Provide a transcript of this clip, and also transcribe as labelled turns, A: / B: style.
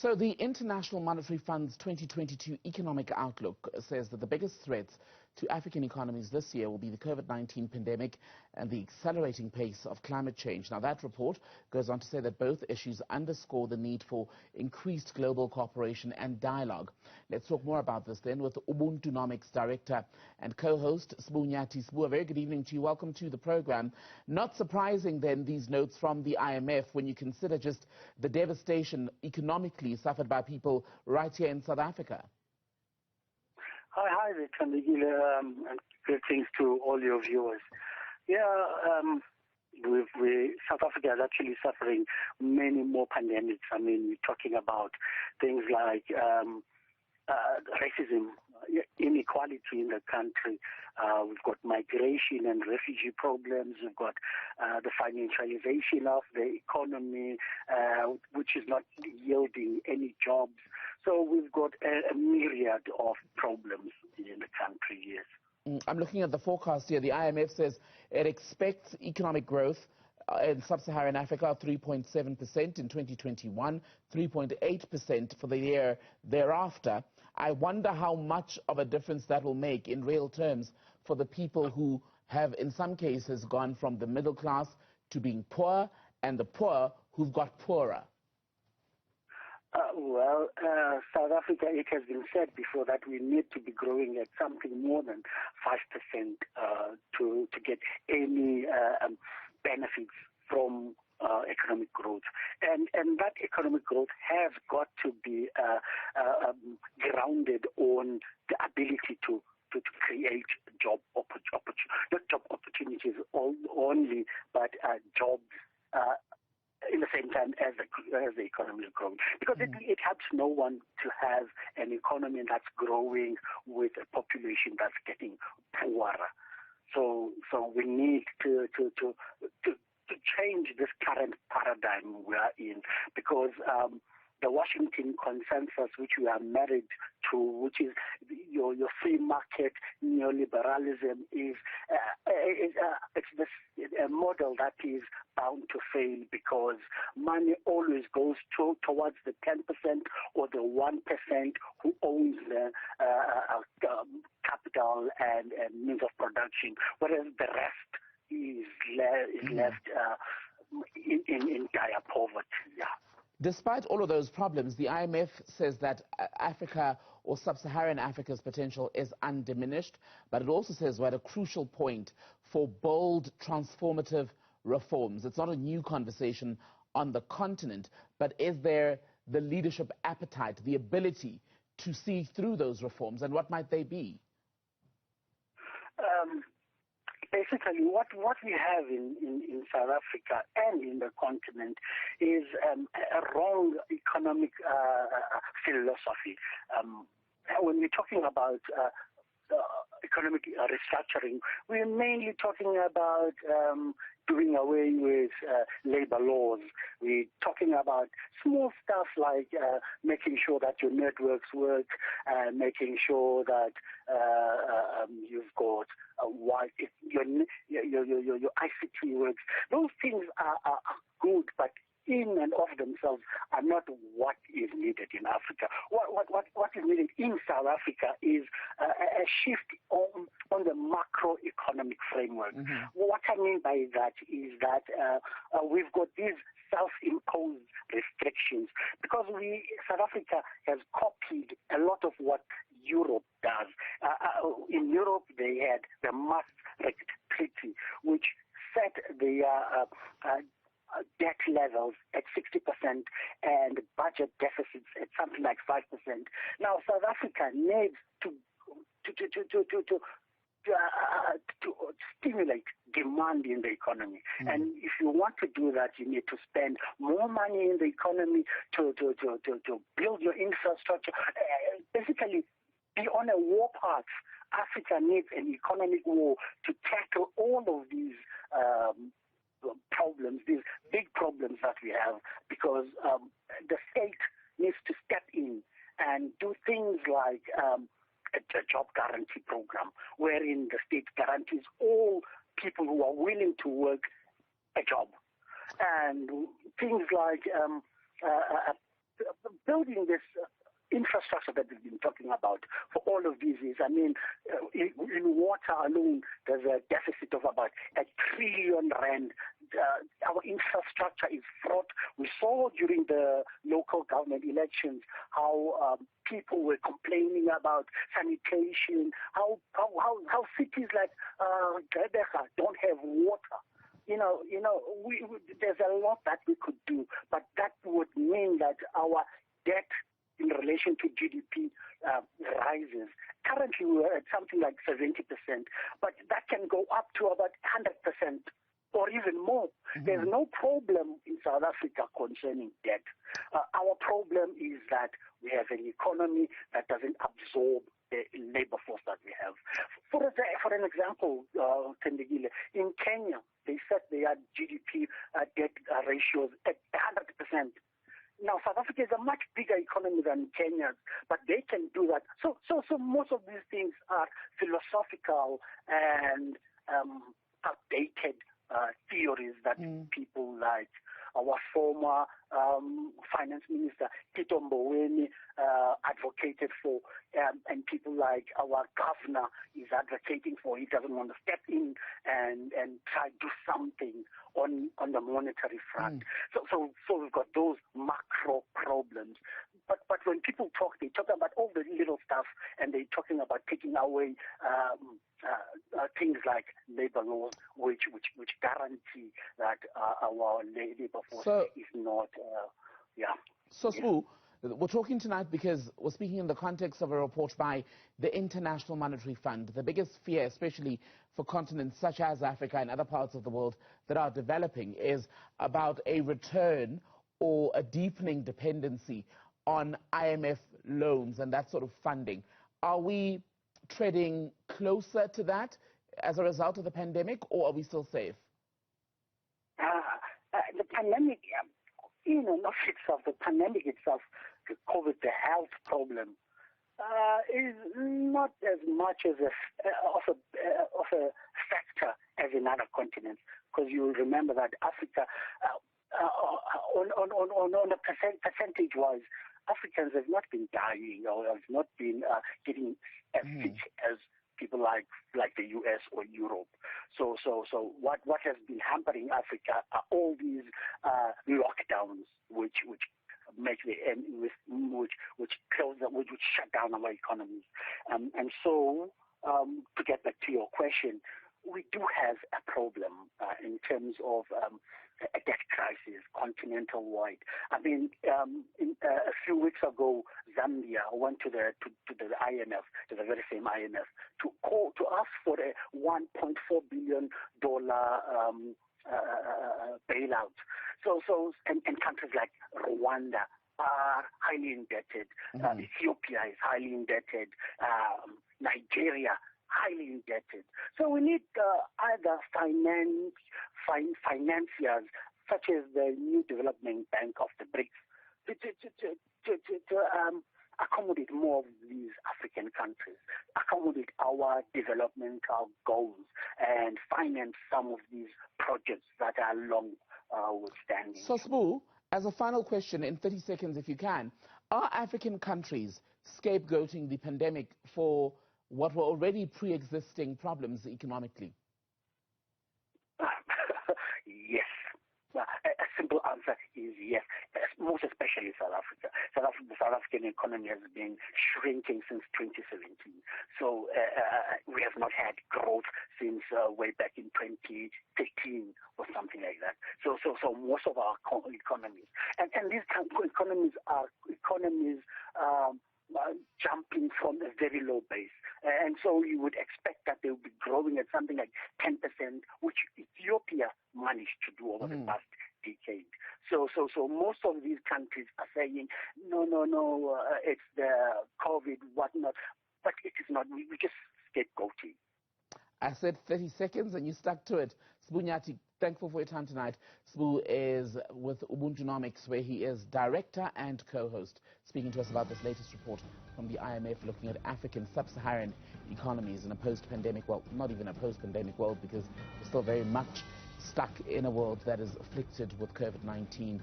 A: So the International Monetary Fund's 2022 economic outlook says that the biggest threats to African economies this year will be the COVID-19 pandemic and the accelerating pace of climate change. Now, that report goes on to say that both issues underscore the need for increased global cooperation and dialogue. Let's talk more about this then with Ubuntunomics Director and co-host Sbu Nyathi. Sbu, a very good evening to you. Welcome to the program. Not surprising then, these notes from the IMF when you consider just the devastation economically suffered by people right here in South Africa.
B: Hi, Thembekile, and greetings to all your viewers. South Africa is actually suffering many more pandemics. I mean, we're talking about things like racism, inequality in the country. We've got migration and refugee problems. We've got the financialization of the economy, which is not yielding any jobs. So we've got a myriad of problems in the country, yes.
A: I'm looking at the forecast here. The IMF says it expects economic growth in sub-Saharan Africa of 3.7% in 2021, 3.8% for the year thereafter. I wonder how much of a difference that will make in real terms for the people who have, in some cases, gone from the middle class to being poor, and the poor who've got poorer.
B: South Africa, it has been said before that we need to be growing at something more than 5% to get any benefits from economic growth. And that economic growth has got to be grounded on the ability to create not job opportunities only, but jobs in the same time as the economy is growing. Because it helps no one to have an economy that's growing with a population that's getting poorer. So we need to change this current paradigm we are in, because the Washington consensus, which we are married to, which is your free market neoliberalism, is a model that is bound to fail, because money always goes towards the 10% or the 1% who owns the capital and means of production, whereas the rest is left in dire poverty. Yeah.
A: Despite all of those problems, the IMF says that Africa, or sub-Saharan Africa's potential, is undiminished, but it also says we're at a crucial point for bold, transformative reforms. It's not a new conversation on the continent, but is there the leadership appetite, the ability to see through those reforms, and what might they be?
B: Basically, what we have in South Africa and in the continent is a wrong economic philosophy. When we're talking about economic restructuring, we're mainly talking about doing away with labor laws. We're talking about small stuff like making sure that your networks work, making sure that you've got your ICT works. Those things are good, but in and of themselves are not what is needed in Africa. What is needed in South Africa is a shift on the macroeconomic framework. What I mean by that is that we've got these self-imposed restrictions, because South Africa has copied a lot of what Europe does. In Europe, they had the Maastricht Treaty, which set the debt levels at 60% and budget deficits at something like 5%. Now, South Africa needs to stimulate demand in the economy. And if you want to do that, you need to spend more money in the economy to build your infrastructure. Basically, be on a war path. Africa needs an economic war to tackle all of these problems, these big problems that we have, because the state needs to step in and do things like a job guarantee program, wherein the state guarantees all people who are willing to work a job, and things like building this infrastructure that we've been talking about for all of these years. I mean, in water alone, there's a deficit of about R1 trillion. Our infrastructure is fraught. We saw during the local government elections how people were complaining about sanitation, how cities like Gqeberha don't have water. There's a lot that we could do, but that would mean that our debt in relation to GDP rises. Currently, we're at something like 70%, but that can go up to about 100% or even more. Mm-hmm. There's no problem in South Africa concerning debt. Our problem is that we have an economy that doesn't absorb the labor force that we have. For an example, Thembekile, in Kenya, they set their GDP debt ratios at 100%. Now, South Africa is a much bigger economy than Kenya, but they can do that. So most of these things are philosophical and outdated theories that people like our former finance minister, Tito Mboweni, advocated for, and people like our governor is advocating for. He doesn't want to step in and try to do something on the monetary front. So we've got those macro problems. But when people talk, they talk about all the little stuff, and they're talking about taking away things like labor laws, which guarantee that our labor force is not.
A: So, Sbu, we're talking tonight because we're speaking in the context of a report by the International Monetary Fund. The biggest fear, especially for continents such as Africa and other parts of the world that are developing, is about a return or a deepening dependency on IMF loans and that sort of funding. Are we treading closer to that as a result of the pandemic, or are we still safe?
B: The pandemic, not itself, the pandemic itself, COVID, the health problem, is not as much as of a factor as in other continents, because you remember that Africa, on a percentage-wise, Africans have not been dying or have not been getting as sick as people like the US or Europe. So what has been hampering Africa are all these lockdowns, which make the end, which close, which shut down our economies. And so to get back to your question, we do have a problem in terms of a debt crisis continental-wide. I mean, a few weeks ago, Zambia went to the IMF, to the very same IMF, to ask for a $1.4 billion bailout. And countries like Rwanda are highly indebted. Ethiopia is highly indebted. Nigeria, highly indebted. So we need either financiers, such as the New Development Bank of the BRICS, to accommodate more of these African countries, accommodate our developmental goals, and finance some of these projects that are long withstanding.
A: So, Sbu, as a final question, in 30 seconds if you can, are African countries scapegoating the pandemic for what were already pre-existing problems economically?
B: Yes. A simple answer is yes, most especially South Africa. The South African economy has been shrinking since 2017. So we have not had growth since way back in 2013 or something like that. So most of our economies, and these economies are jumping from a very low base. And so you would expect that they will be growing at something like 10%, which Ethiopia managed to do over the past decade. So most of these countries are saying, no, it's the COVID, whatnot. But it is not. We just scapegoating.
A: I said 30 seconds and you stuck to it. Sbu Nyathi, thankful for your time tonight. Sbu is with Ubuntunomics, where he is director and co-host, speaking to us about this latest report from the IMF looking at African sub-Saharan economies in a post-pandemic, well, not even a post-pandemic world, because we're still very much stuck in a world that is afflicted with COVID-19.